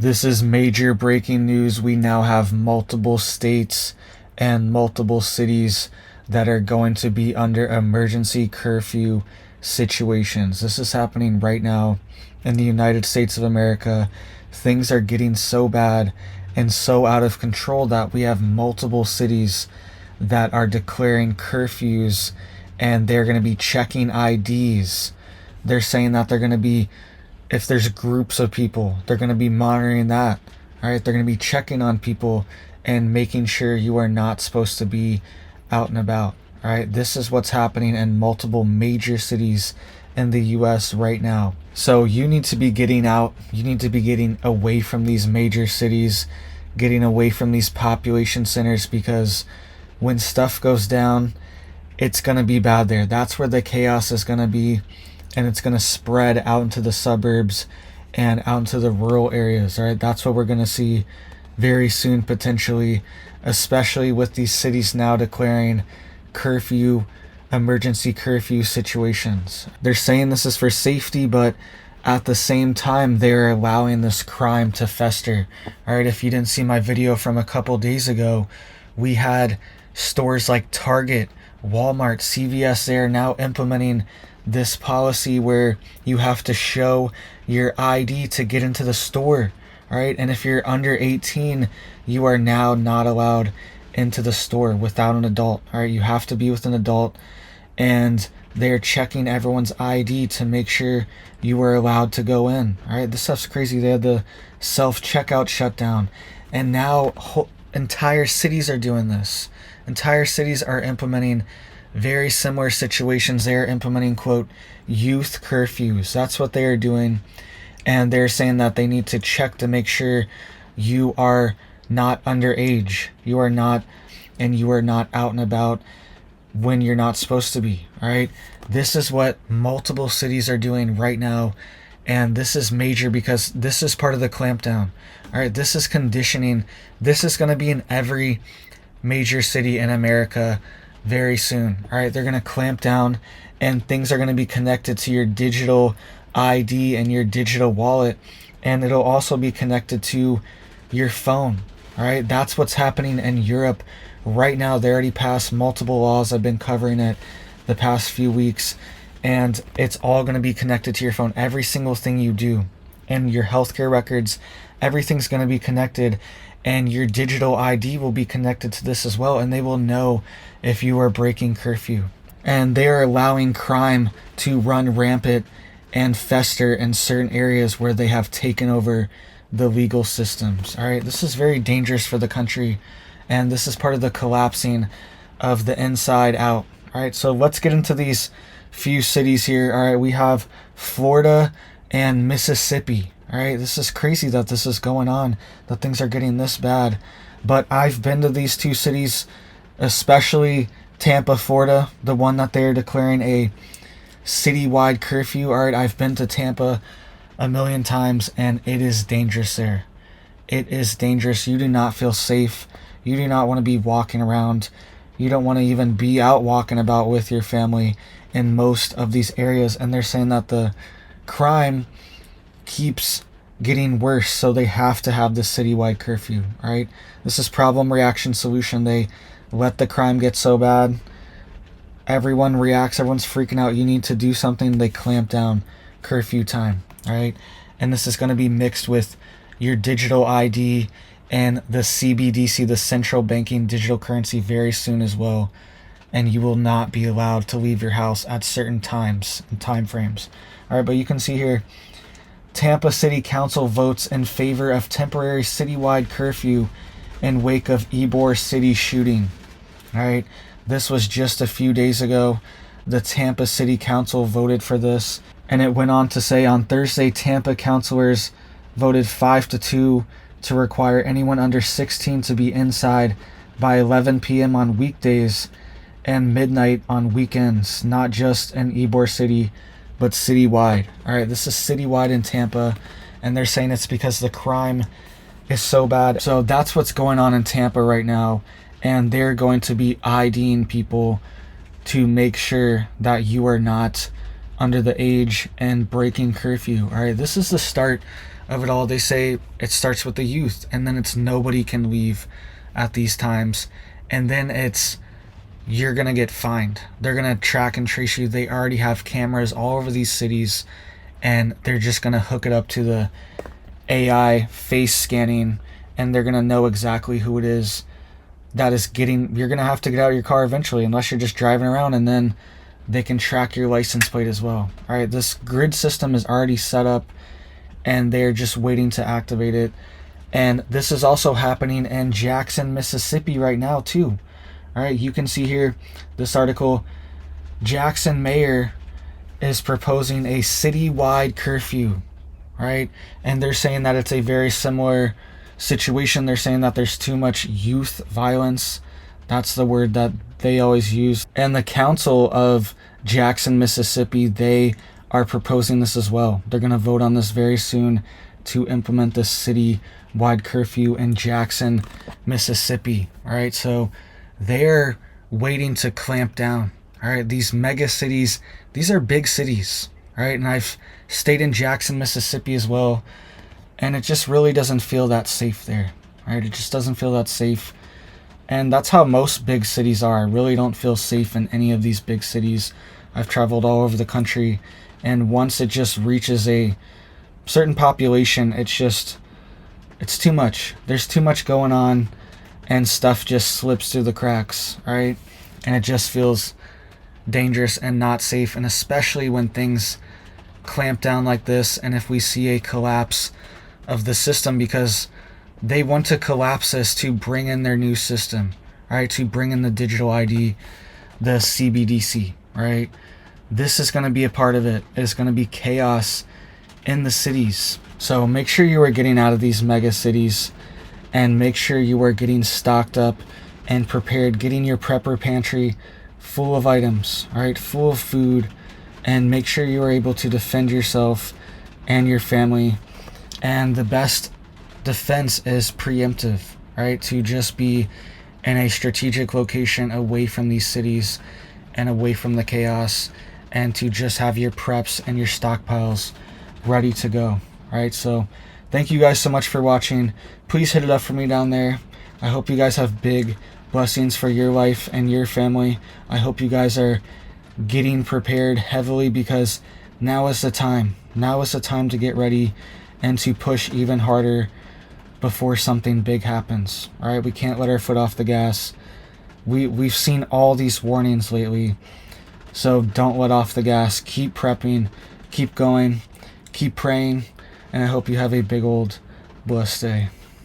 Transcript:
This is major breaking news. We now have multiple states and multiple cities that are going to be under emergency curfew situations. This is happening right now in the United States of America. Things are getting so bad and so out of control that we have multiple cities that are declaring curfews, and they're going to be checking IDs. They're saying that they're going to be, if there's groups of people, they're going to be monitoring that. All right, they're going to be checking on people and making sure you are not supposed to be out and about. All right, this is what's happening in multiple major cities in the US right now. So you need to be getting out. You need to be getting away from these major cities, getting away from these population centers, because when stuff goes down, it's going to be bad there. That's where the chaos is going to be, and it's going to spread out into the suburbs and out into the rural areas. All right, that's what we're going to see very soon, potentially, especially with these cities now declaring curfew, emergency curfew situations. They're saying this is for safety, but at the same time, they're allowing this crime to fester. All right, if you didn't see my video from a couple days ago, we had stores like Target, Walmart, CVS, they're now implementing this policy where you have to show your ID to get into the store. All right, and if you're under 18, you are now not allowed into the store without an adult. All right, you have to be with an adult, and they're checking everyone's ID to make sure you are allowed to go in. All right, this stuff's crazy. They had the self-checkout shutdown, and now entire cities are doing this. Entire cities are implementing very similar situations. They are implementing, quote, youth curfews. That's what they are doing. And they're saying that they need to check to make sure you are not underage. You are not, and you are not out and about when you're not supposed to be. All right. This is what multiple cities are doing right now. And this is major because this is part of the clampdown. All right. This is conditioning. This is going to be in every major city in America very soon. All right, they're going to clamp down, and things are going to be connected to your digital ID and your digital wallet, and it'll also be connected to your phone. All right, that's what's happening in Europe right now. They already passed multiple laws. I've been covering it the past few weeks, and it's all going to be connected to your phone. Every single thing you do, and your healthcare records, everything's going to be connected, and your digital ID will be connected to this as well, and they will know if you are breaking curfew. And they are allowing crime to run rampant and fester in certain areas where they have taken over the legal systems. All right, this is very dangerous for the country, and this is part of the collapsing of the inside out. All right, so let's get into these few cities here. All right, we have Florida and Mississippi. All right, this is crazy that this is going on, that things are getting this bad. But I've been to these two cities, especially Tampa, Florida, the one that they're declaring a citywide curfew. All right, I've been to Tampa a million times, and it is dangerous there. It is dangerous. You do not feel safe. You do not want to be walking around. You don't want to even be out walking about with your family in most of these areas. And they're saying that the crime keeps getting worse, so they have to have this citywide curfew. All right, this is problem, reaction, solution. They let the crime get so bad, everyone reacts, everyone's freaking out, you need to do something, they clamp down curfew time. All right, and this is going to be mixed with your digital ID and the CBDC, the central banking digital currency, very soon as well. And you will not be allowed to leave your house at certain times and time frames. All right, but you can see here, Tampa City Council votes in favor of temporary citywide curfew in wake of Ybor City shooting. All right, this was just a few days ago. The Tampa City Council voted for this, and it went on to say on Thursday, Tampa councilors voted 5-2 to require anyone under 16 to be inside by 11 p.m. on weekdays and midnight on weekends, not just in Ybor City, but citywide. All right, this is citywide in Tampa, and they're saying it's because the crime is so bad. So that's what's going on in Tampa right now, and they're going to be IDing people to make sure that you are not under the age and breaking curfew. All right, this is the start of it all, they say it starts with the youth, and then it's nobody can leave at these times, and then it's you're gonna get fined. They're gonna track and trace you. They already have cameras all over these cities, and they're just gonna hook it up to the AI face scanning, and they're gonna know exactly who it is that is getting. You're gonna have to get out of your car eventually, unless you're just driving around, and then they can track your license plate as well. All right, this grid system is already set up, and they're just waiting to activate it. And this is also happening in Jackson, Mississippi right now too. All right, you can see here this article. Jackson mayor is proposing a citywide curfew, right? And they're saying that it's a very similar situation. They're saying that there's too much youth violence. That's the word that they always use. And the council of Jackson, Mississippi, they are proposing this as well. They're going to vote on this very soon to implement this city-wide curfew in Jackson, Mississippi. All right, so they're waiting to clamp down. All right, these mega cities, these are big cities. All right, and I've stayed in Jackson, Mississippi as well, and it just really doesn't feel that safe there. All right, it just doesn't feel that safe. And that's how most big cities are. I really don't feel safe in any of these big cities. I've traveled all over the country, and once it just reaches a certain population, it's too much. There's too much going on, and stuff just slips through the cracks, right? And it just feels dangerous and not safe, and especially when things clamp down like this, and if we see a collapse of the system, because they want to collapse this to bring in their new system, right? To bring in the digital ID, the CBDC, right? This is going to be a part of it. It's going to be chaos in the cities. So make sure you are getting out of these mega cities, and make sure you are getting stocked up and prepared, getting your prepper pantry full of items, all right, full of food, and make sure you are able to defend yourself and your family. And the best defense is preemptive, right? To just be in a strategic location away from these cities and away from the chaos, and to just have your preps and your stockpiles ready to go. All right, so thank you guys so much for watching. Please hit it up for me down there. I hope you guys have big blessings for your life and your family. I hope you guys are getting prepared heavily, because now is the time. Now is the time to get ready and to push even harder before something big happens. All right, we can't let our foot off the gas. We've seen all these warnings lately, so don't let off the gas. Keep prepping, keep going, keep praying, and I hope you have a big old blessed day.